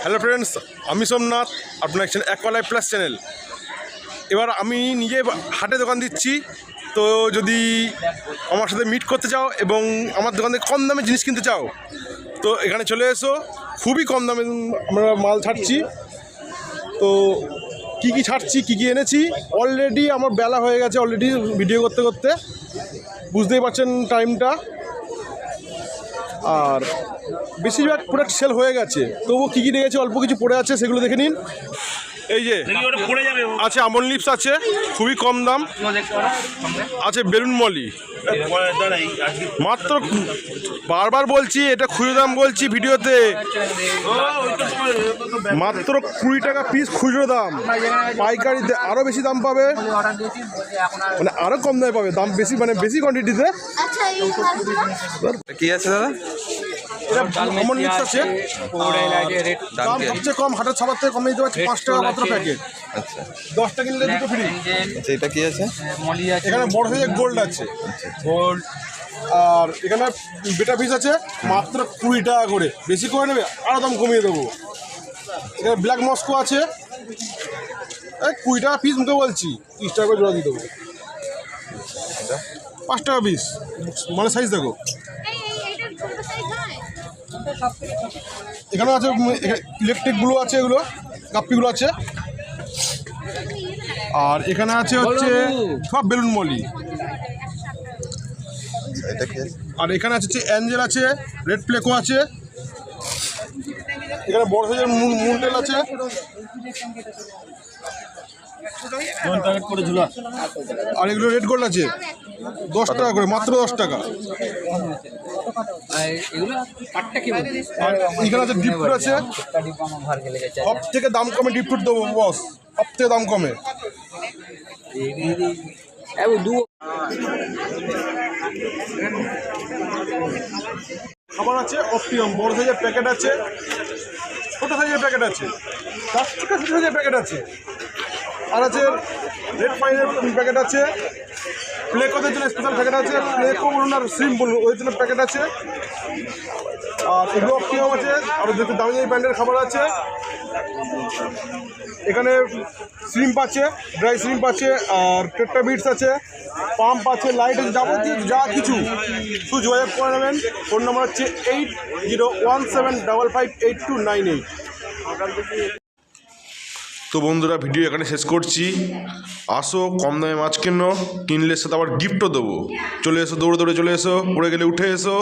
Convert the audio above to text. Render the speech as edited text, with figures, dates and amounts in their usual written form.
Hello friends, আমি সোমনাথ, আপনার অ্যাকোয়ালাইফ plus channel. এবার আমি নিজে হাটে দোকান দিচ্ছি, তো যদি আমার সাথে মিট করতে চাও এবং আমার দোকান থেকে কম দামে জিনিস কিনতে চাও তো এখানে চলে এসো। খুবই কম দামে আমরা মাল ছাড়ছি। তো কী কী ছাড়ছি, কী কী এনেছি, অলরেডি আমার বেলা হয়ে গেছে, অলরেডি ভিডিও করতে করতে বুঝতেই পারছেন টাইমটা। আর বেশিরভাগ প্রোডাক্ট সেল হয়ে গেছে, তবুও কী কী রেখেছে অল্প কিছু পড়ে আছে, সেগুলো দেখে নিন। এই যে আছে আমন লিপস, আছে খুবই কম দাম, আছে বেলুন মলি মাত্র, বারবার বলছি এটা খুচরো দাম বলছি ভিডিওতে, মাত্র 20 টাকা পিস খুচরো দাম। পাইকারিতে আরও বেশি দাম পাবে, মানে আরও কম দামে পাবে, দাম বেশি, মানে বেশি কোয়ান্টিটিতে। কি আছে দাদা? এটা আমন লিপস আছে, দাম সবচেয়ে কম, হাটের সবার থেকে কমে দিতে পারছি 5 টাকা মাত্র প্যাকেট। আচ্ছা, 10টা কিনলে দুটো ফ্রি। আচ্ছা, এটা কি আছে? এখানে বড় সাইজের গোল্ড আছে, গোল্ড। আর এখানে বেটা পিস আছে মাত্র 20 টাকা করে, বেশি করে নেবে আরও দাম কমিয়ে দেবো। এখানে ব্ল্যাক মস্কো আছে, 20 টাকা পিস, মুখে বলছি 30 টাকা করে জোড়া দিয়ে দেবো। 5 টাকা পিস, মানে সাইজ দেখো। এখানে আছে ইলেকট্রিকগুলো আছে, এগুলো কাপ্পিগুলো আছে। আর এখানে আছে হচ্ছে সব বেলুন মলি। আর এখানে আছে অ্যাঞ্জেল আছে, রেড প্লেকো আছে, এখানে বড় সাইজের মুনটেল আছে। আর এগুলো রেড গোল্ড আছে 10 টাকা করে, মাত্র 10 টাকা। আর এখানে আছে ডিপ ফ্রুট আছে, সব থেকে দাম কমে ডিপ ফ্রুট দেবো বস, সব থেকে দাম কমে। খাবার আছে অপটিমাম, বড় সাইজের প্যাকেট আছে, ছোটো সাইজের প্যাকেট আছে, 10 থেকে ছোটো সাইজের প্যাকেট আছে। আর আছে রেড পাইনের প্যাকেট আছে, প্লেকোদের জন্য স্পেশাল প্যাকেট আছে, প্লেকো বলুন আর শ্রিম বলুন, ওই জন্য প্যাকেট আছে। আর এগুলো অপটিমাম আছে, আর যেহেতু দামি দামি ব্র্যান্ডের খাবার আছে। এখানে শ্রিম্প আছে, ড্রাই শ্রিম্প আছে, আর টেট্টা বিটস আছে, পাম্প আছে, লাইট আছে, যাবতীয় যা কিছু শুধু যোগাযোগ করে নেবেন। ফোন নাম্বার হচ্ছে 8017558298। তো বন্ধুরা, ভিডিও এখানে শেষ করছি। আসো, কম দামে মাছ কিনলে সাথে আবার গিফটও দেবো। চলে এসো, দৌড়ে দৌড়ে চলে এসো, পড়ে গেলে উঠে এসো।